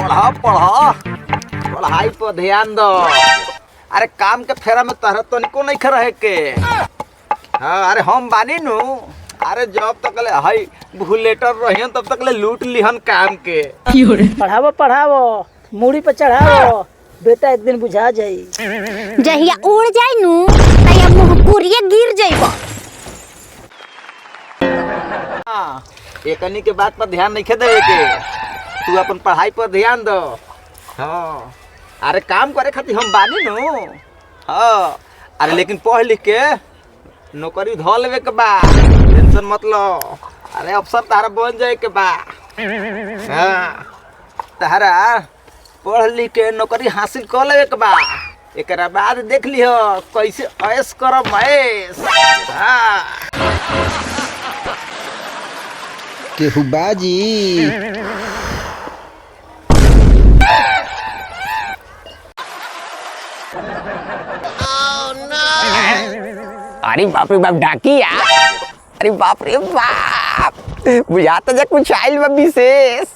पढ़ा पढ़ा पढ़ाई पर ध्यान दो। अरे काम के फेरा में तहरा तनिको नहीं रहे के। हाँ अरे हम बानी नु। अरे जब तक ले हाई बुलेटर रहियन तब तक ले लूट लिहन काम के। पढ़ावो पढ़ावो मूड़ी पे चढ़ावो बेटा एक दिन बुझा जाई। जहिया उड़ जाई नु तहिया मुंह कुरिये गिर जाइबो। हाँ एकनी के बात पर ध्यान नहीं देवे के। तू अपन पढ़ाई पर ध्यान दो। हाँ अरे काम करे खातिर हम बानी नु। हाँ अरे लेकिन पढ़ लिख के नौकरी धो लेवे के बा। टेंशन मत लो। अरे अफसर तारा बन जाए के बा। हाँ तारा पढ़ लिख के नौकरी हासिल कर लेवे के बा। एकरा बाद देख लियो कैसे ऐश करब ऐश। हाँ केहू बाजी अरे बाप रे बाप डाकिया। अरे बाप रे बाप बुझाता जा कुछ आइल बा विशेष।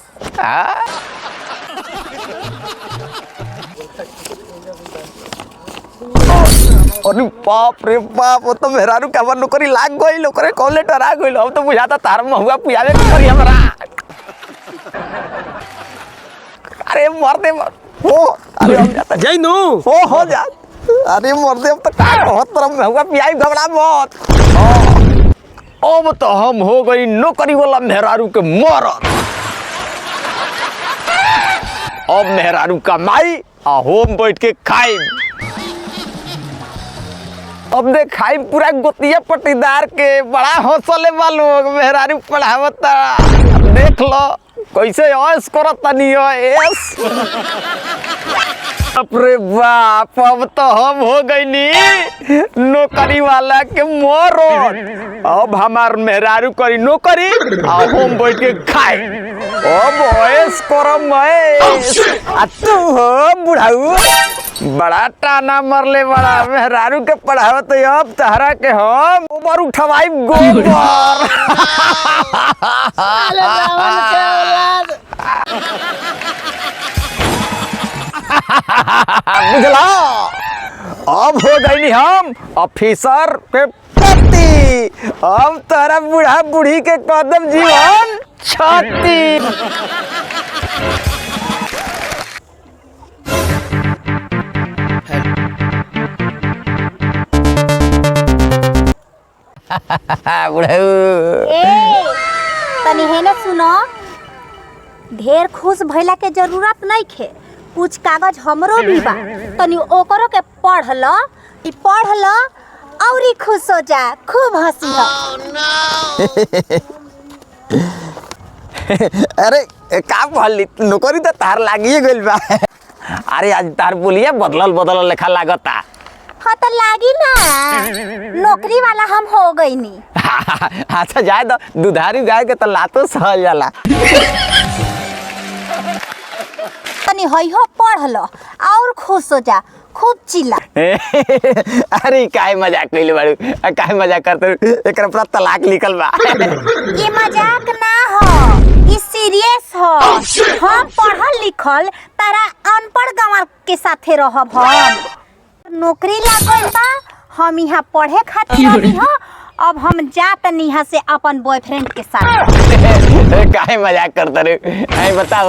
अरे बाप रे बाप वो तो मेहरारू का नौकरी लाग गई। ओकरे कॉल लेटर आ गई। अब तो बुझाता तार महुआ पुयावे के करी हमरा। अरे मर दे मर। ओ अरे हम जाता जय नु हो जा। अरे मर दे अब तो का कहत तरफ महुआ पियाई घबरा मत। अब तो हम हो गई नौकरी वाला मेहरारू के मरद। अब मेहरारू कमाई आ होम बैठ के खाई। अब देख खाई पूरा गोतिया पट्टीदार के बड़ा हौसले वालों मेहरारू पढ़ावता। अब देख लो कैसे ऐश करत तनी ऐश। अरे बाप अब तो हम हो गई नौकरी वाला के मरद। अब हमार मेहरारू करी नौकरी आ होम बैठ के खाए। अब ऐश करम ऐश। आ तू हो बुढ़ाऊ बड़ा टाना मरले बड़ा मेहरारू के पढ़ावत। अब तहरा के हम गोबर उठवाई गोबर। बुझला अब हो गई हम ऑफिसर के पति। अब तोरा बूढ़ा बूढ़ी के कदम जीवन छाती। तनी हेने सुनो ढेर खुश भइला के जरूरत नहीं खे। कुछ कागज हमरो भी बा तनी ओकरो के पढ़ ल। ई पढ़ ल और ही खुश हो जा खूब हंसी हो। अरे का कहली नौकरी तो तार लागिए गइल बा। अरे आज तार बोलिए बदलल लेखा लागता। हाँ तो लागी ना नौकरी वाला हम हो गई नी। अच्छा जाए तो दुधारी गाय के तो लातो सहल जाला। तनी हो पढ़ लो और खुश हो जा खूब चिल्ला। अरे काहे मजाक कइले बाड़ू। काहे मजाक करते एकरा पूरा तलाक लिखल बा। ये मजाक ना हो ये सीरियस हो। हम पढ़ल लिखल तारा अनपढ़ गंवार के साथे रहब। हम नौकरी लागल बा हम यहाँ पढ़े खातिर अभी हो। अब हम जात यहाँ से अपन बॉयफ्रेंड के साथ। काहे मजाक करते रे। आई बताओ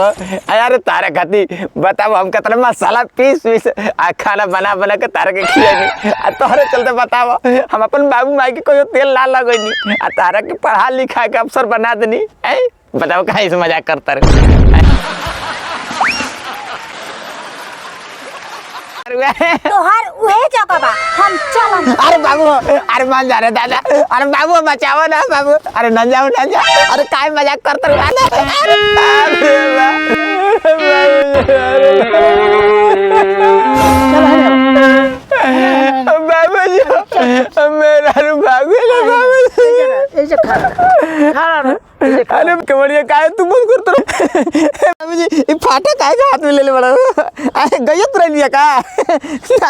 यार तारा खातिर बताओ हम कितना मसाला पीस आ खाना बना के तारा के खियानी। आ तोहरे चलते बताओ हम अपन बाबू माई के कोई तेल ला लगनी आ तारा के पढ़ा लिखा के अफसर बना देनी। बताओ काहे से मजाक करते रे। तोहर उहे जगह बा हम चलम। अरे बाबू अरे मान जा रे दादा। अरे बाबू बचाओ ना बाबू। अरे न जाओ। अरे काय मजाक करते रे। बाबू जी मेरा अरे कमरिया काहे तू बंद करत रे। बाबू जी ई फाटा काहे हाथ में ले ले बड़ा। अरे गयत रह लिया का।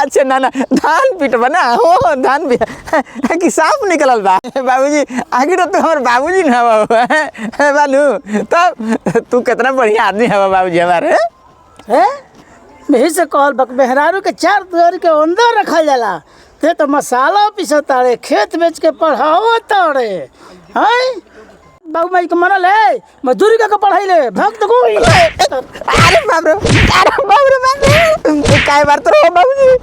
अच्छा ना धान पीट बना हो धान भी कि सांप निकलल बा। बाबूजी आगे तो हमारे बाबूजी ना बाबू बानू तब तू कितना बढ़िया आदमी है बाबूजी हमारे। है यही से कहल बक मेहरारू के चार दुआर के अंदर रखल जाला। ते तो मसाला पीसत तारे, खेत बेच के पढ़ाओ तारे। हैं बाबू माई के मनल है मजदूरी का पढ़ाई ले भक्त को अरे बाप रे, काय बात हो बाबूजी।